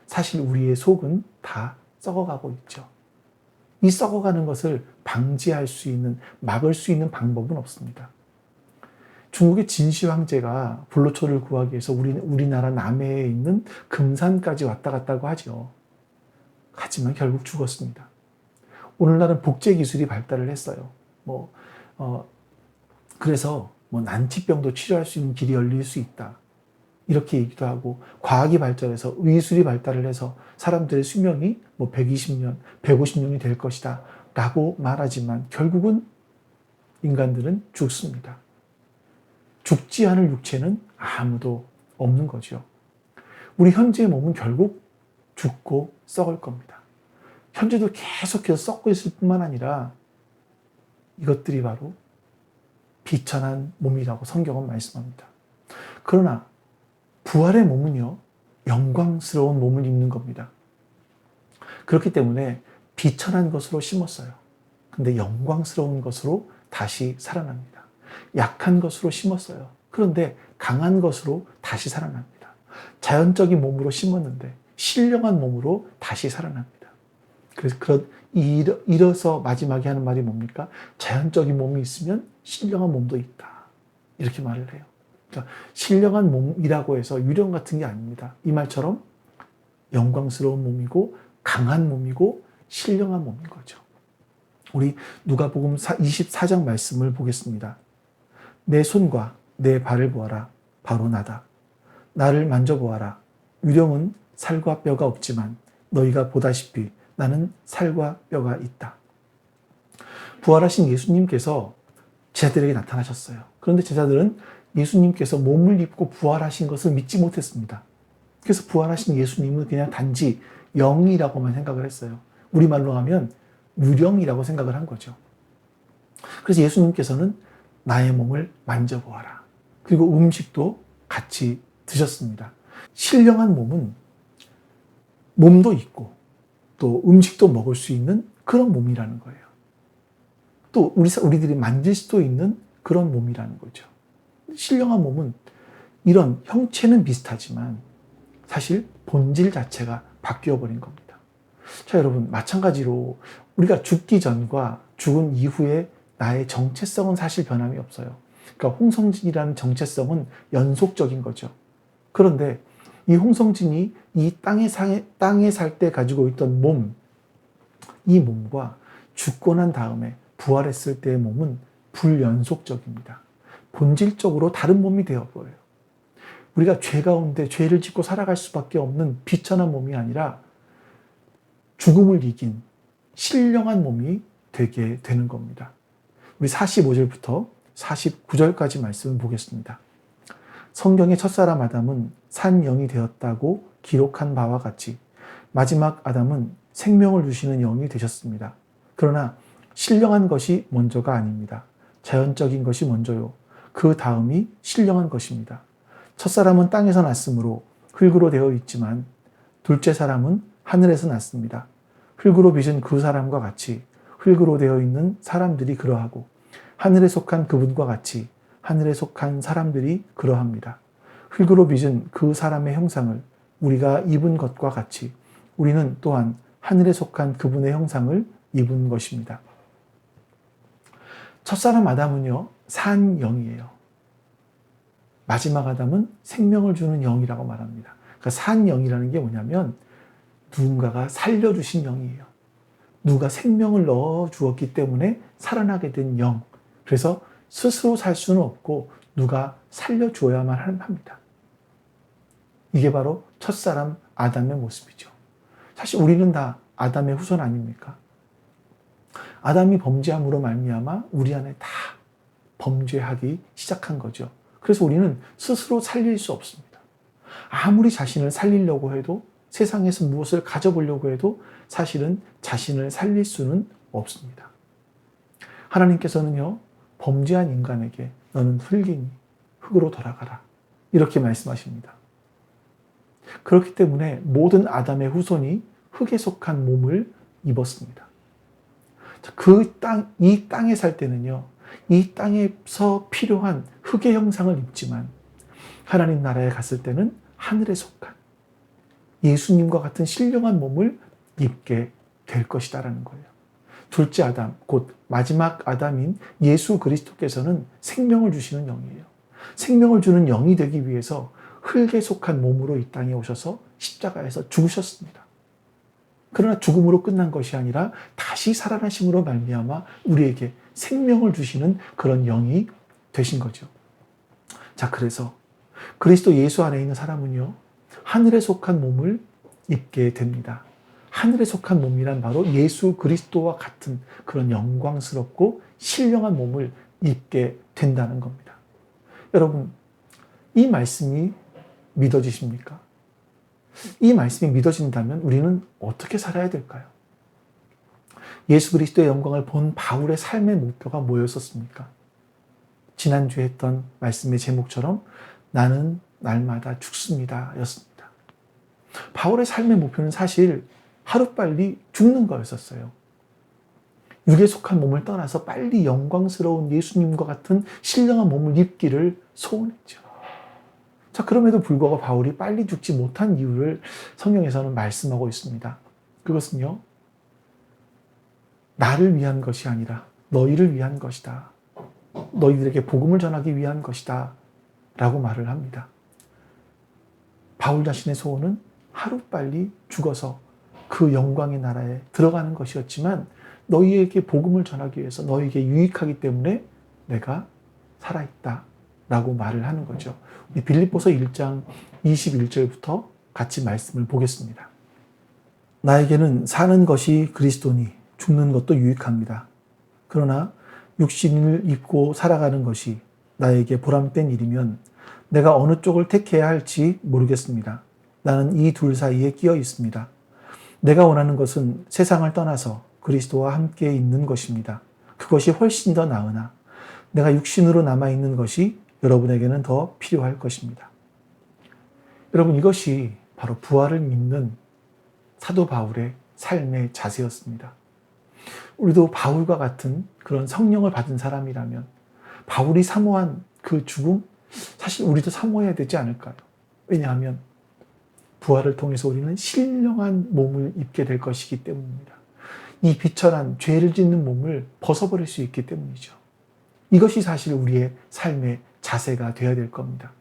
Speaker 1: 사실 우리의 속은 다 썩어가고 있죠. 이 썩어가는 것을 방지할 수 있는, 막을 수 있는 방법은 없습니다. 중국의 진시 황제가 불로초를 구하기 위해서 우리나라 남해에 있는 금산까지 왔다 갔다고 하죠. 하지만 결국 죽었습니다. 오늘날은 복제 기술이 발달을 했어요. 그래서 난치병도 치료할 수 있는 길이 열릴 수 있다. 이렇게 얘기도 하고, 과학이 발전해서 의술이 발달을 해서 사람들의 수명이 120년, 150년이 될 것이다 라고 말하지만 결국은 인간들은 죽습니다. 죽지 않을 육체는 아무도 없는 거죠. 우리 현재의 몸은 결국 죽고 썩을 겁니다. 현재도 계속해서 썩고 있을 뿐만 아니라 이것들이 바로 비천한 몸이라고 성경은 말씀합니다. 그러나 부활의 몸은요, 영광스러운 몸을 입는 겁니다. 그렇기 때문에 비천한 것으로 심었어요. 근데 영광스러운 것으로 다시 살아납니다. 약한 것으로 심었어요. 그런데 강한 것으로 다시 살아납니다. 자연적인 몸으로 심었는데 신령한 몸으로 다시 살아납니다. 그래서 이래서 마지막에 하는 말이 뭡니까? 자연적인 몸이 있으면 신령한 몸도 있다. 이렇게 말을 해요. 그러니까 신령한 몸이라고 해서 유령 같은 게 아닙니다. 이 말처럼 영광스러운 몸이고 강한 몸이고 신령한 몸인 거죠. 우리 누가복음 24장 말씀을 보겠습니다. 내 손과 내 발을 보아라. 바로 나다. 나를 만져보아라. 유령은 살과 뼈가 없지만 너희가 보다시피 나는 살과 뼈가 있다. 부활하신 예수님께서 제자들에게 나타나셨어요. 그런데 제자들은 예수님께서 몸을 입고 부활하신 것을 믿지 못했습니다. 그래서 부활하신 예수님은 그냥 단지 영이라고만 생각을 했어요. 우리말로 하면 유령이라고 생각을 한 거죠. 그래서 예수님께서는 나의 몸을 만져보아라. 그리고 음식도 같이 드셨습니다. 신령한 몸은 몸도 있고 또 음식도 먹을 수 있는 그런 몸이라는 거예요. 또 우리들이 만질 수도 있는 그런 몸이라는 거죠. 신령한 몸은 이런 형체는 비슷하지만 사실 본질 자체가 바뀌어 버린 겁니다. 자, 여러분, 마찬가지로 우리가 죽기 전과 죽은 이후에 나의 정체성은 사실 변함이 없어요. 그러니까 홍성진이라는 정체성은 연속적인 거죠. 그런데 이 홍성진이 이 땅에 살 때 가지고 있던 몸, 이 몸과 죽고 난 다음에 부활했을 때의 몸은 불연속적입니다. 본질적으로 다른 몸이 되어버려요. 우리가 죄 가운데 죄를 짓고 살아갈 수밖에 없는 비천한 몸이 아니라 죽음을 이긴 신령한 몸이 되게 되는 겁니다. 우리 45절부터 49절까지 말씀을 보겠습니다. 성경의 첫사람 아담은 산 영이 되었다고 기록한 바와 같이 마지막 아담은 생명을 주시는 영이 되셨습니다. 그러나 신령한 것이 먼저가 아닙니다. 자연적인 것이 먼저요. 그 다음이 신령한 것입니다. 첫사람은 땅에서 났으므로 흙으로 되어 있지만 둘째 사람은 하늘에서 났습니다. 흙으로 빚은 그 사람과 같이 흙으로 되어 있는 사람들이 그러하고 하늘에 속한 그분과 같이 하늘에 속한 사람들이 그러합니다. 흙으로 빚은 그 사람의 형상을 우리가 입은 것과 같이 우리는 또한 하늘에 속한 그분의 형상을 입은 것입니다. 첫사람 아담은요, 산 영이에요. 마지막 아담은 생명을 주는 영이라고 말합니다. 그러니까 산 영이라는 게 뭐냐면 누군가가 살려주신 영이에요. 누가 생명을 넣어 주었기 때문에 살아나게 된 영. 그래서 스스로 살 수는 없고 누가 살려줘야만 합니다. 이게 바로 첫사람 아담의 모습이죠. 사실 우리는 다 아담의 후손 아닙니까? 아담이 범죄함으로 말미암아 우리 안에 다 범죄하기 시작한 거죠. 그래서 우리는 스스로 살릴 수 없습니다. 아무리 자신을 살리려고 해도 세상에서 무엇을 가져보려고 해도 사실은 자신을 살릴 수는 없습니다. 하나님께서는요, 범죄한 인간에게 너는 흙이니 흙으로 돌아가라. 이렇게 말씀하십니다. 그렇기 때문에 모든 아담의 후손이 흙에 속한 몸을 입었습니다. 이 땅에 살 때는요, 이 땅에서 필요한 흙의 형상을 입지만 하나님 나라에 갔을 때는 하늘에 속한 예수님과 같은 신령한 몸을 입게 될 것이다라는 거예요. 둘째 아담, 곧 마지막 아담인 예수 그리스도께서는 생명을 주시는 영이에요. 생명을 주는 영이 되기 위해서 흙에 속한 몸으로 이 땅에 오셔서 십자가에서 죽으셨습니다. 그러나 죽음으로 끝난 것이 아니라 다시 살아나심으로 말미암아 우리에게 생명을 주시는 그런 영이 되신 거죠. 자, 그래서 그리스도 예수 안에 있는 사람은요, 하늘에 속한 몸을 입게 됩니다. 하늘에 속한 몸이란 바로 예수 그리스도와 같은 그런 영광스럽고 신령한 몸을 입게 된다는 겁니다. 여러분, 이 말씀이 믿어지십니까? 이 말씀이 믿어진다면 우리는 어떻게 살아야 될까요? 예수 그리스도의 영광을 본 바울의 삶의 목표가 뭐였었습니까? 지난주에 했던 말씀의 제목처럼 나는 날마다 죽습니다 였습니다. 바울의 삶의 목표는 사실 하루빨리 죽는 거였었어요. 육에 속한 몸을 떠나서 빨리 영광스러운 예수님과 같은 신령한 몸을 입기를 소원했죠. 자, 그럼에도 불구하고 바울이 빨리 죽지 못한 이유를 성경에서는 말씀하고 있습니다. 그것은요, 나를 위한 것이 아니라 너희를 위한 것이다. 너희들에게 복음을 전하기 위한 것이다. 라고 말을 합니다. 바울 자신의 소원은 하루빨리 죽어서 그 영광의 나라에 들어가는 것이었지만 너희에게 복음을 전하기 위해서 너희에게 유익하기 때문에 내가 살아있다 라고 말을 하는 거죠. 우리 빌립보서 1장 21절부터 같이 말씀을 보겠습니다. 나에게는 사는 것이 그리스도니 죽는 것도 유익합니다. 그러나 육신을 입고 살아가는 것이 나에게 보람된 일이면 내가 어느 쪽을 택해야 할지 모르겠습니다. 나는 이 둘 사이에 끼어 있습니다. 내가 원하는 것은 세상을 떠나서 그리스도와 함께 있는 것입니다. 그것이 훨씬 더 나으나 내가 육신으로 남아있는 것이 여러분에게는 더 필요할 것입니다. 여러분, 이것이 바로 부활을 믿는 사도 바울의 삶의 자세였습니다. 우리도 바울과 같은 그런 성령을 받은 사람이라면 바울이 사모한 그 죽음, 사실 우리도 사모해야 되지 않을까요? 왜냐하면 부활을 통해서 우리는 신령한 몸을 입게 될 것이기 때문입니다. 이 비천한 죄를 짓는 몸을 벗어버릴 수 있기 때문이죠. 이것이 사실 우리의 삶의 자세가 되어야 될 겁니다.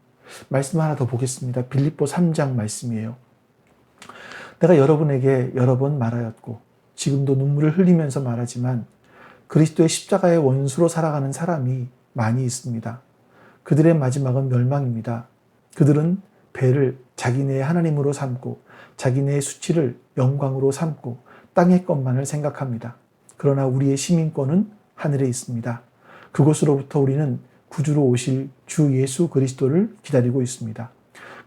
Speaker 1: 말씀 하나 더 보겠습니다. 빌립보 3장 말씀이에요. 내가 여러분에게 여러 번 말하였고 지금도 눈물을 흘리면서 말하지만 그리스도의 십자가의 원수로 살아가는 사람이 많이 있습니다. 그들의 마지막은 멸망입니다. 그들은 배를 자기네의 하나님으로 삼고 자기네의 수치를 영광으로 삼고 땅의 것만을 생각합니다. 그러나 우리의 시민권은 하늘에 있습니다. 그곳으로부터 우리는 구주로 오실 주 예수 그리스도를 기다리고 있습니다.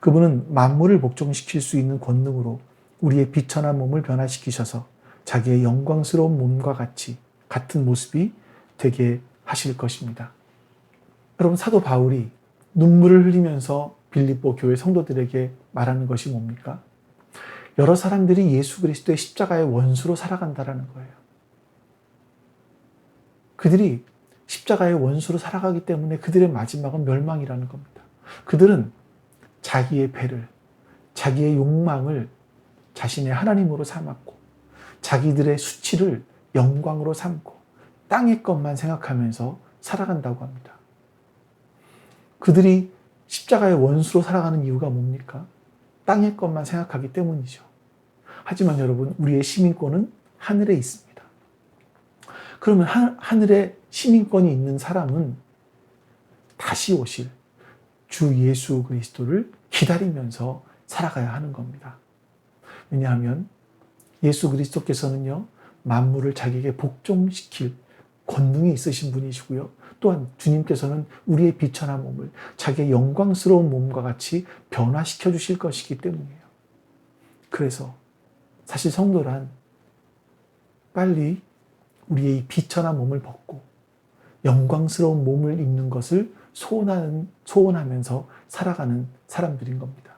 Speaker 1: 그분은 만물을 복종시킬 수 있는 권능으로 우리의 비천한 몸을 변화시키셔서 자기의 영광스러운 몸과 같은 모습이 되게 하실 것입니다. 여러분, 사도 바울이 눈물을 흘리면서 빌립보 교회 성도들에게 말하는 것이 뭡니까? 여러 사람들이 예수 그리스도의 십자가의 원수로 살아간다라는 거예요. 그들이 십자가의 원수로 살아가기 때문에 그들의 마지막은 멸망이라는 겁니다. 그들은 자기의 배를, 자기의 욕망을 자신의 하나님으로 삼았고 자기들의 수치를 영광으로 삼고 땅의 것만 생각하면서 살아간다고 합니다. 그들이 십자가의 원수로 살아가는 이유가 뭡니까? 땅의 것만 생각하기 때문이죠. 하지만 여러분, 우리의 시민권은 하늘에 있습니다. 그러면 하늘에 시민권이 있는 사람은 다시 오실 주 예수 그리스도를 기다리면서 살아가야 하는 겁니다. 왜냐하면 예수 그리스도께서는요, 만물을 자기에게 복종시킬 권능이 있으신 분이시고요. 또한 주님께서는 우리의 비천한 몸을 자기의 영광스러운 몸과 같이 변화시켜 주실 것이기 때문이에요. 그래서 사실 성도란 빨리 우리의 이 비천한 몸을 벗고 영광스러운 몸을 입는 것을 소원하면서 살아가는 사람들인 겁니다.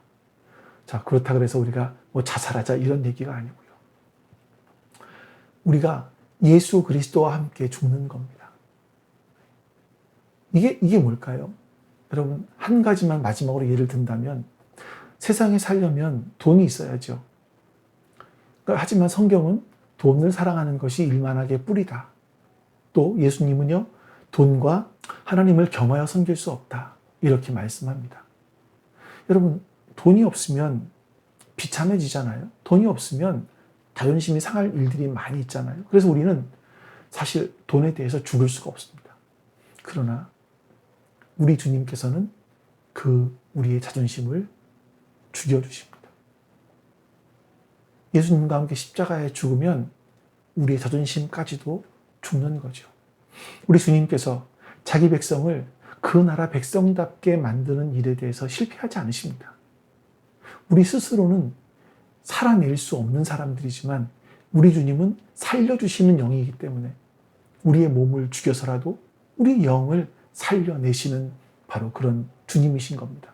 Speaker 1: 자, 그렇다 그래서 우리가 뭐 자살하자 이런 얘기가 아니고요. 우리가 예수 그리스도와 함께 죽는 겁니다. 이게 뭘까요? 여러분, 한 가지만 마지막으로 예를 든다면 세상에 살려면 돈이 있어야죠. 하지만 성경은 돈을 사랑하는 것이 일만하게 뿌리다. 또 예수님은요, 돈과 하나님을 겸하여 섬길 수 없다. 이렇게 말씀합니다. 여러분, 돈이 없으면 비참해지잖아요. 돈이 없으면 자존심이 상할 일들이 많이 있잖아요. 그래서 우리는 사실 돈에 대해서 죽을 수가 없습니다. 그러나 우리 주님께서는 우리의 자존심을 죽여주십니다. 예수님과 함께 십자가에 죽으면 우리의 자존심까지도 죽는 거죠. 우리 주님께서 자기 백성을 그 나라 백성답게 만드는 일에 대해서 실패하지 않으십니다. 우리 스스로는 살아낼 수 없는 사람들이지만 우리 주님은 살려주시는 영이기 때문에 우리의 몸을 죽여서라도 우리 영을 살려내시는 바로 그런 주님이신 겁니다.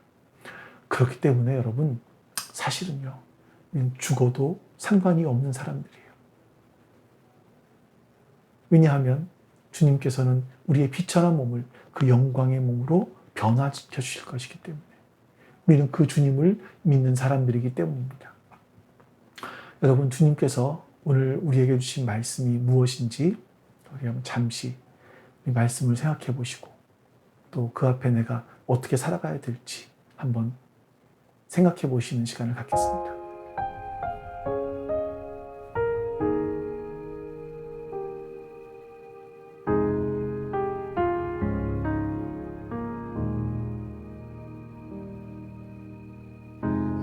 Speaker 1: 그렇기 때문에 여러분, 사실은요, 죽어도 상관이 없는 사람들이에요. 왜냐하면 주님께서는 우리의 비천한 몸을 그 영광의 몸으로 변화시켜 주실 것이기 때문에 우리는 그 주님을 믿는 사람들이기 때문입니다. 여러분, 주님께서 오늘 우리에게 주신 말씀이 무엇인지 우리 한번 잠시 이 말씀을 생각해 보시고 또 그 앞에 내가 어떻게 살아가야 될지 한번 생각해 보시는 시간을 갖겠습니다.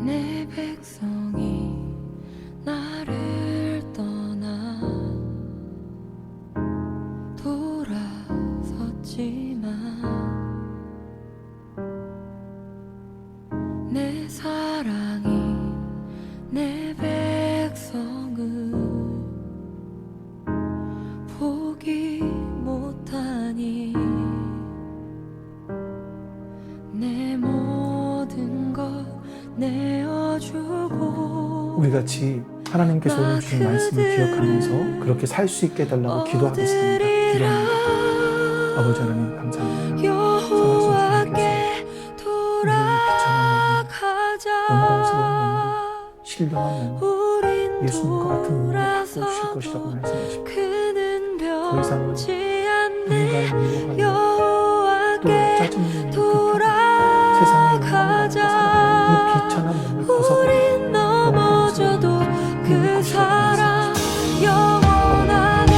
Speaker 3: 내 백성이 나를 떠나 돌아섰지만 내 사랑이 내 백성을 포기 못하니 내 모든 것 내어주고
Speaker 1: 우리 같이 하나님께서 오늘 주신 말씀을 기억하면서 그렇게 살 수 있게 해달라고 기도하겠습니다. 기도합니다. 아버지 하나님 감사합니다.
Speaker 3: 여호와께
Speaker 1: 영광스러운
Speaker 3: 돌아가자.
Speaker 1: 몸으로 신령한 몸
Speaker 3: 우린
Speaker 1: 예수님과 같은 몸으로 바꿔주실
Speaker 3: 돌아서도
Speaker 1: 것이라고 말씀하십니다.
Speaker 3: 그는
Speaker 1: 더 이상은
Speaker 3: 변치
Speaker 1: 누군가를
Speaker 3: 않네.
Speaker 1: 미워하며 또
Speaker 3: 여호와께
Speaker 1: 짜증내며 세상의 욕망을 가지고 살아가는 이 비천한 몸을 벗어버리고
Speaker 3: 우린 넘어져도 그 사랑 영원하네.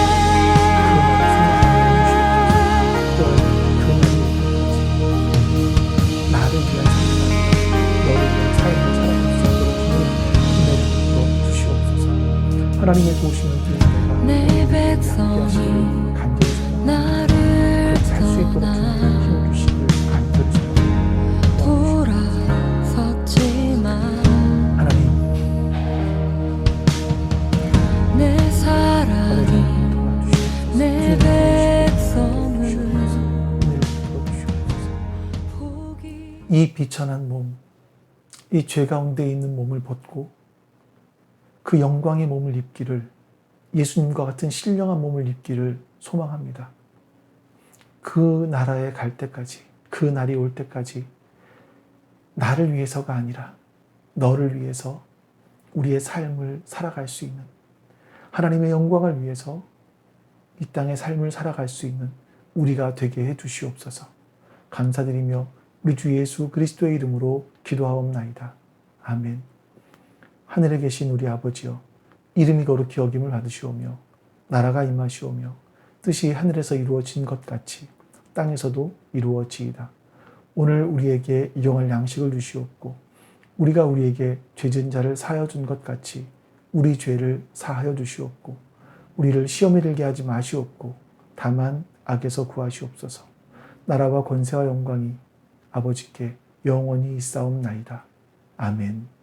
Speaker 1: 나를 위한 삶을 너를 위한 삶을 살아갈 수 있도록 주님 은혜를 주시옵소서. 하나님의 도우심을 통해
Speaker 3: 내
Speaker 1: 내가
Speaker 3: 백성이
Speaker 1: 간절히 소망합니다.
Speaker 3: 나를
Speaker 1: 살 수 있도록 주님
Speaker 3: 떠나
Speaker 1: 힘을 주시길 간절히 소망합니다.
Speaker 3: 돌아섰지만
Speaker 1: 하나님
Speaker 3: 내
Speaker 1: 아버지
Speaker 3: 사랑이
Speaker 1: 도와주시옵소서.
Speaker 3: 내 백성을
Speaker 1: 은혜를 부어주시옵소서.
Speaker 3: 포기
Speaker 1: 이 비천한 몸, 이 죄 가운데 있는 몸을 벗고 그 영광의 몸을 입기를, 예수님과 같은 신령한 몸을 입기를 소망합니다. 그 나라에 갈 때까지, 그 날이 올 때까지 나를 위해서가 아니라 너를 위해서 우리의 삶을 살아갈 수 있는, 하나님의 영광을 위해서 이 땅의 삶을 살아갈 수 있는 우리가 되게 해 주시옵소서. 감사드리며 우리 주 예수 그리스도의 이름으로 기도하옵나이다. 아멘. 하늘에 계신 우리 아버지여, 이름이 거룩히 여김을 받으시오며 나라가 임하시오며 뜻이 하늘에서 이루어진 것 같이 땅에서도 이루어지이다. 오늘 우리에게 일용할 양식을 주시옵고 우리가 우리에게 죄진 자를 사하여 준 것 같이 우리 죄를 사하여 주시옵고 우리를 시험에 들게 하지 마시옵고 다만 악에서 구하시옵소서. 나라와 권세와 영광이 아버지께 영원히 있사옵나이다. 아멘.